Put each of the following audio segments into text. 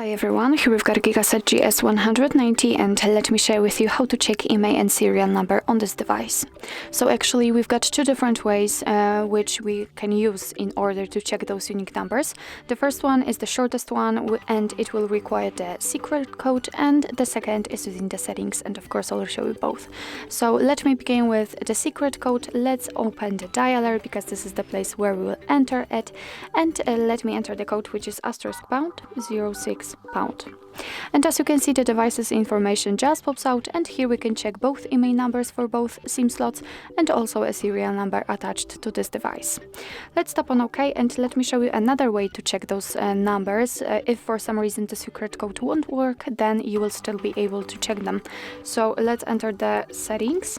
Hi everyone, here we've got GIGASET GS190 and let me share with you how to check IMEI and serial number on this device. So actually we've got two different ways which we can use in order to check those unique numbers. The first one is the shortest one and it will require the secret code, and the second is within the settings, and of course I'll show you both. So let me begin with the secret code. Let's open the dialer because this is the place where we will enter it, and let me enter the code, which is *#06#. And as you can see, the device's information just pops out, and here we can check both IMEI numbers for both SIM slots and also a serial number attached to this device. Let's tap on OK, and let me show you another way to check those numbers. If for some reason the secret code won't work, then you will still be able to check them. So let's enter the settings.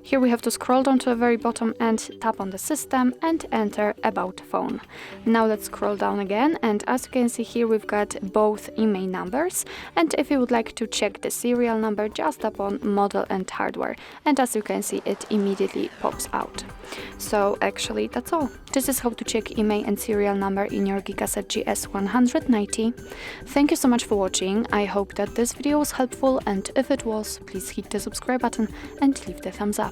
Here we have to scroll down to the very bottom and tap on the system and enter about phone. Now let's scroll down again, and as you can see here we've got both IMEI numbers, and if you would like to check the serial number, just tap on model and hardware, and as you can see it immediately pops out. So actually that's all. This is how to check IMEI and serial number in your GIGASET GS190. Thank you so much for watching. I hope that this video was helpful, and if it was, please hit the subscribe button and leave the thumbs up.